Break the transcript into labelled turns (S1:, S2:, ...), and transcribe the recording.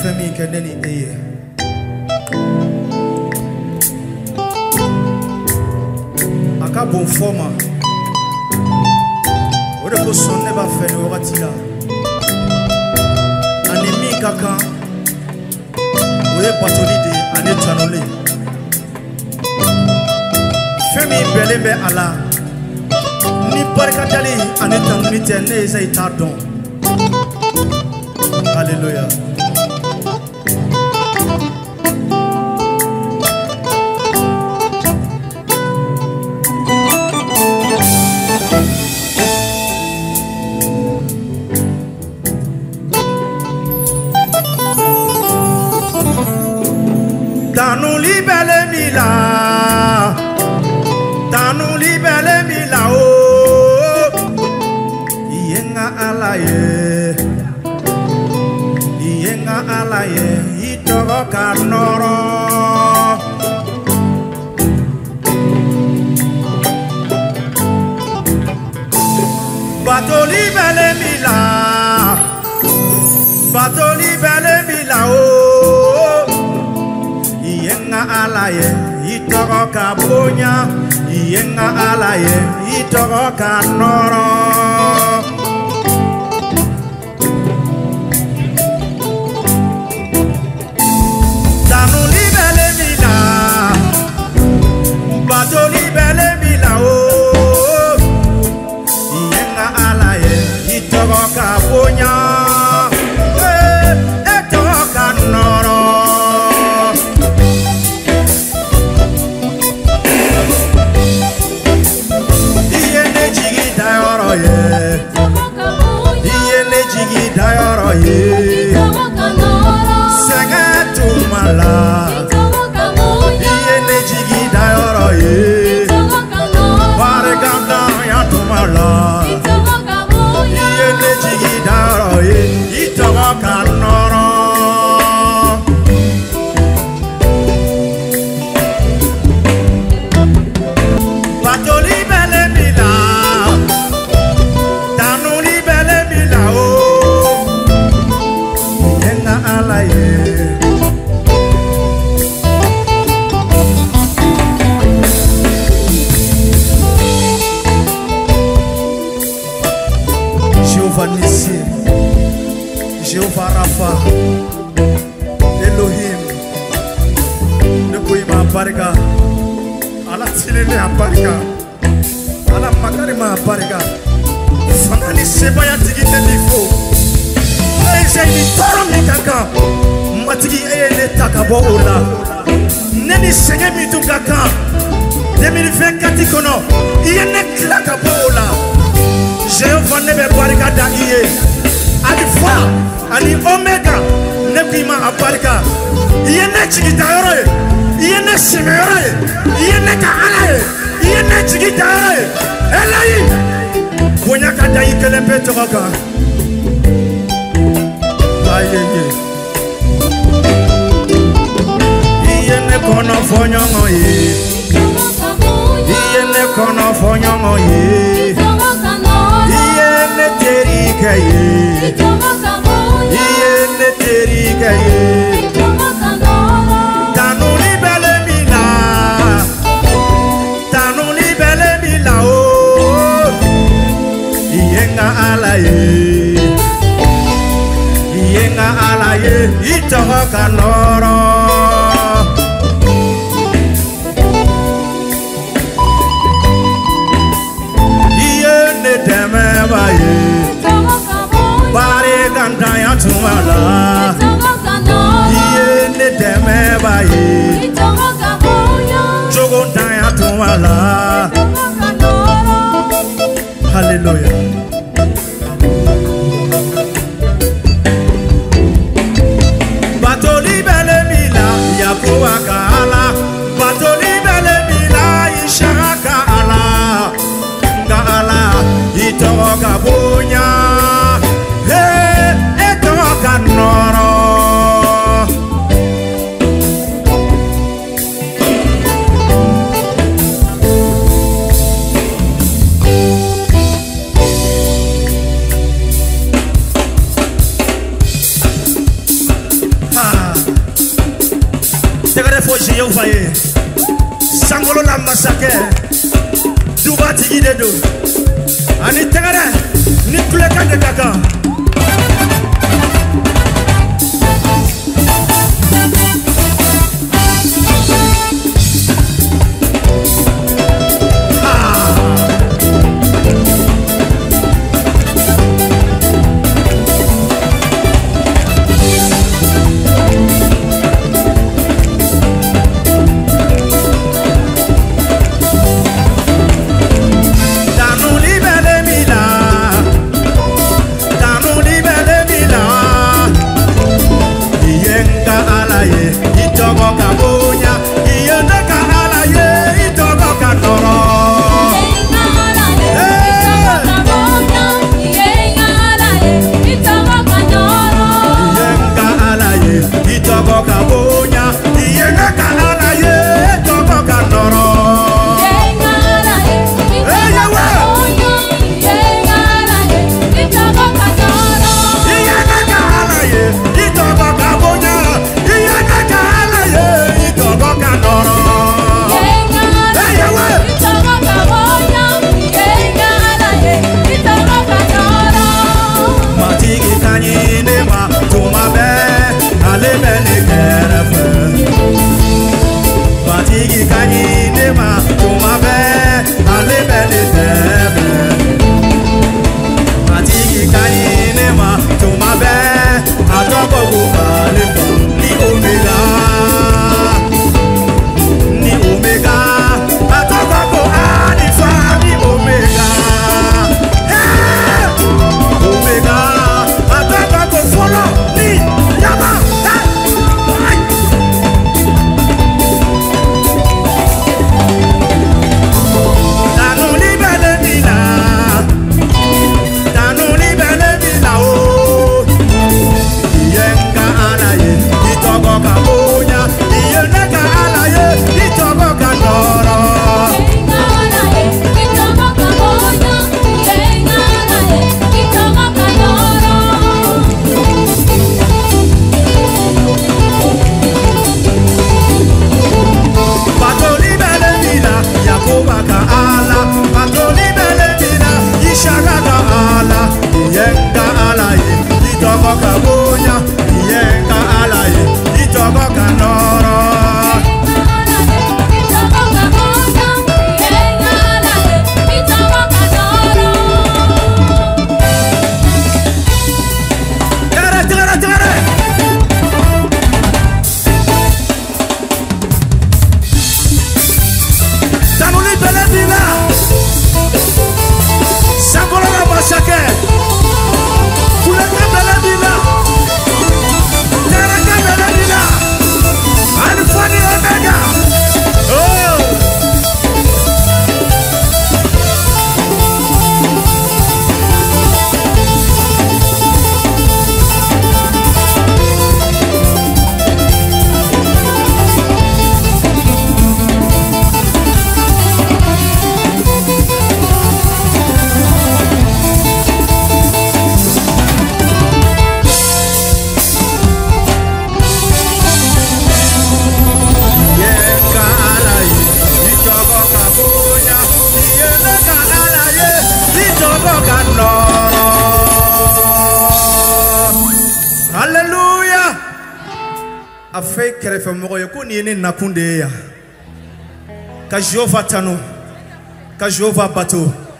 S1: famille que neni eye. Aka bon forma. Ode ko sonne ba fe no watila. Anemi kaka. Oye patolide ane tanole. Famille belembe ala. Ni barka dali ane tanunite ne zai tardon. Alléluia. Tanu libele mila, tanu libele mila o, yenga alaye, yenga alaye, itoro kanoro. Bato libele mila, bato libele mila o. Yenga alaye, itoro kabonya. Yenga alaye, itoro kanoro. Tanu libele mila, bato libele mila o. Yenga alaye, itoro kabonya. Itoro kanoro. Jehovah Rapha, Elohim, ne kuima barika, ala tilele barika, ala makari ma barika, fangani sebaya tigi telifo, eze ni toro mi kaka, matigi eye ne takabo ola, neni senge mi tu kaka, 2024 kono, iye ne klakabo ola, Jehovah nebe barika da iye. Alpha ani Omega nebima abarika yene chigita yoro yene simero yene ka ala yene chigita yoro elai bonya ka dai kelembe toka ayeye yene kono fonyongo yene kono fonyongo yene terika yene terika tanu libele mila o yenga alaye itoho kanoro yene deme baye bare gandaya tumala yene deme baye jogo daya tumala. Hallelujah. Batoli bele mila yakuwa kala, batoli bele mila ishaka ala, kala itoka bunya. Jehova ye Sangolo la massacre Duba tigi de do Ani tegare ni kuleka de kaka
S2: Afei kerefe moko yekuni ni nakunde ya ka Jehova tano ka Jehova bato